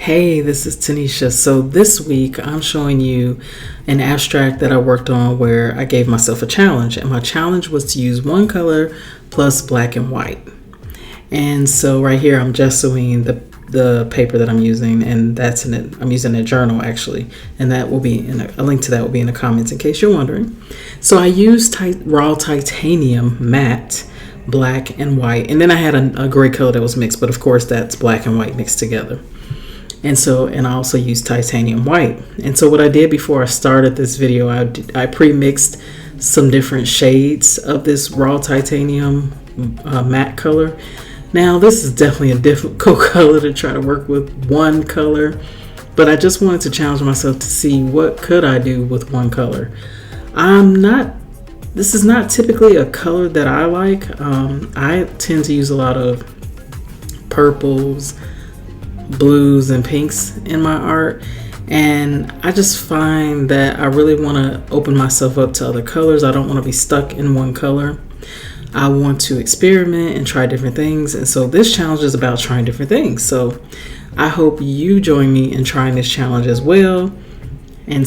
Hey, this is Tanisha. So this week I'm showing you an abstract that I worked on where I gave myself a challenge, and my challenge was to use one color plus black and white. And so right here I'm gessoing the paper that I'm using, and I'm using a journal actually, and that will be a link to that will be in the comments in case you're wondering. So I used raw titanium matte, black and white, and then I had a gray color that was mixed, but of course that's black and white mixed together. And I also used titanium white. And so what I did before I started this video, I pre-mixed some different shades of this raw titanium matte color. Now this is definitely a difficult color to try to work with one color, but I just wanted to challenge myself to see what could I do with one color. This is not typically a color that I like. I tend to use a lot of purples, blues and pinks in my art, and I just find that I really want to open myself up to other colors. I don't want to be stuck in one color. I want to experiment and try different things, and so this challenge is about trying different things. So I hope you join me in trying this challenge as well, and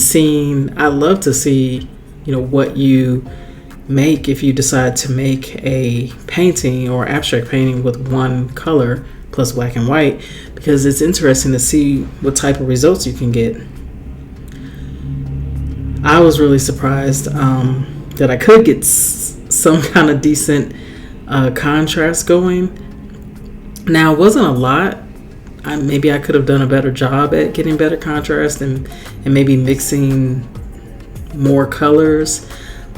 I'd love to see what you make if you decide to make a painting or abstract painting with one color plus black and white, because it's interesting to see what type of results you can get. I was really surprised that I could get some kind of decent contrast going. Now, it wasn't a lot. Maybe I could have done a better job at getting better contrast and maybe mixing more colors,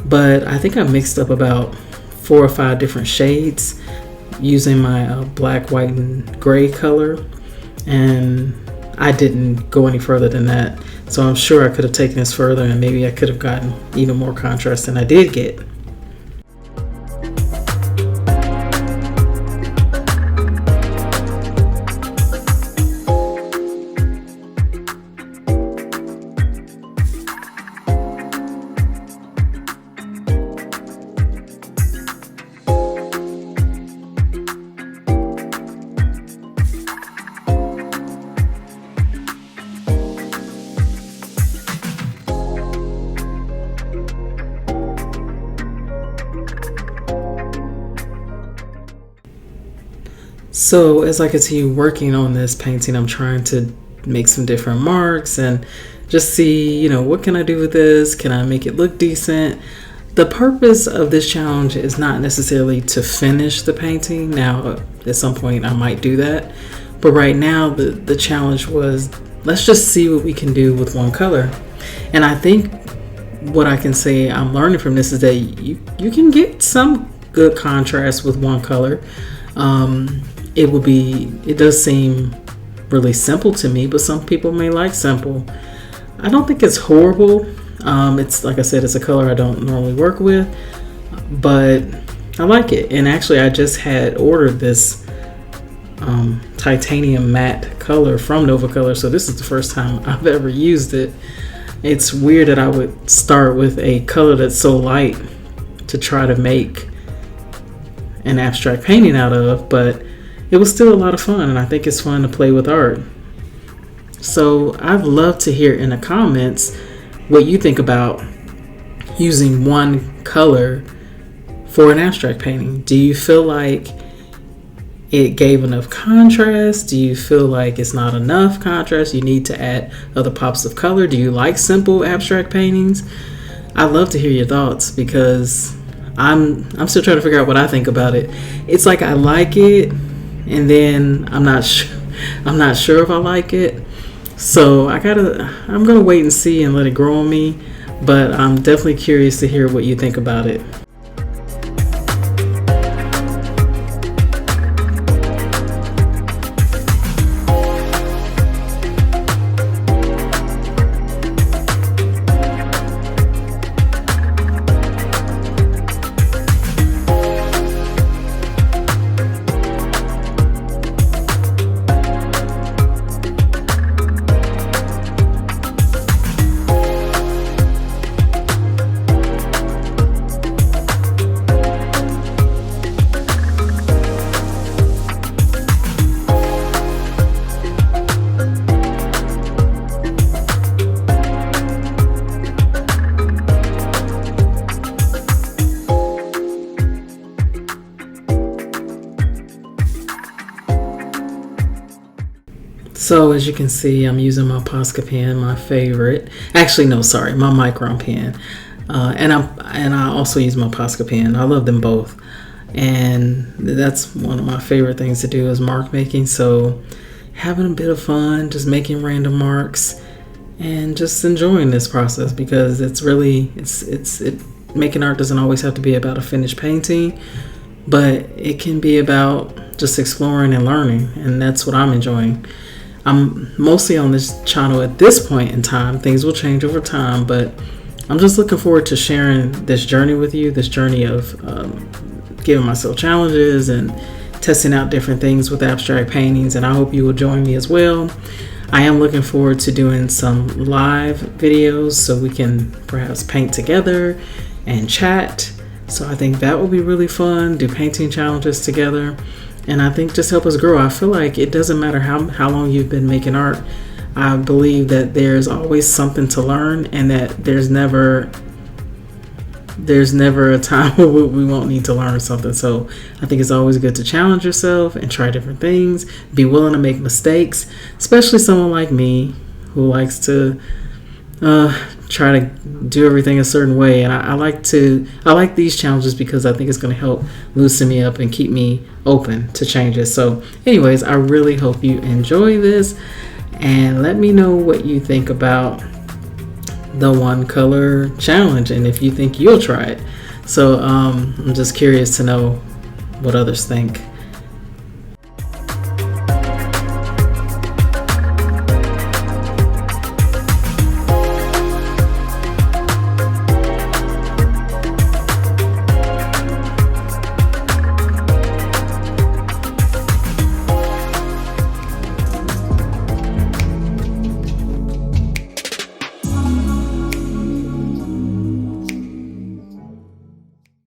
but I think I mixed up about 4 or 5 different shades using my black, white, and gray color, and I didn't go any further than that. So I'm sure I could have taken this further, and maybe I could have gotten even more contrast than I did get. So as I continue working on this painting, I'm trying to make some different marks and just see, what can I do with this? Can I make it look decent? The purpose of this challenge is not necessarily to finish the painting. Now, at some point I might do that. But right now, the challenge was, let's just see what we can do with one color. And I think what I can say I'm learning from this is that you can get some good contrast with one color. It does seem really simple to me, but some people may like simple. I don't think it's horrible. It's like I said, it's a color I don't normally work with, but I like it. And actually, I just had ordered this titanium matte color from Nova Color, so this is the first time I've ever used it. It's weird that I would start with a color that's so light to try to make an abstract painting out of, but it was still a lot of fun, and I think it's fun to play with art. So I'd love to hear in the comments what you think about using one color for an abstract painting. Do you feel like it gave enough contrast? Do you feel like it's not enough contrast? You need to add other pops of color? Do you like simple abstract paintings? I'd love to hear your thoughts, because I'm still trying to figure out what I think about it. It's like I like it, and then I'm not sure if I like it. So I'm gonna wait and see and let it grow on me. But I'm definitely curious to hear what you think about it. So as you can see, I'm using my Posca pen, my favorite. Actually, no, sorry, my Micron pen. And I also use my Posca pen. I love them both. And that's one of my favorite things to do is mark making. So having a bit of fun, just making random marks and just enjoying this process, because it's really, making art doesn't always have to be about a finished painting, but it can be about just exploring and learning. And that's what I'm enjoying. I'm mostly on this channel at this point in time. Things will change over time, but I'm just looking forward to sharing this journey with you, this journey of giving myself challenges and testing out different things with abstract paintings, and I hope you will join me as well. I am looking forward to doing some live videos so we can perhaps paint together and chat. So I think that will be really fun, do painting challenges together, and I think just help us grow. I feel like it doesn't matter how long you've been making art. I believe that there's always something to learn, and that there's never a time where we won't need to learn something. So I think it's always good to challenge yourself and try different things, be willing to make mistakes, especially someone like me who likes to try to do everything a certain way. And I like these challenges because I think it's going to help loosen me up and keep me open to changes. So anyways, I really hope you enjoy this, and let me know what you think about the one color challenge and if you think you'll try it. So I'm just curious to know what others think.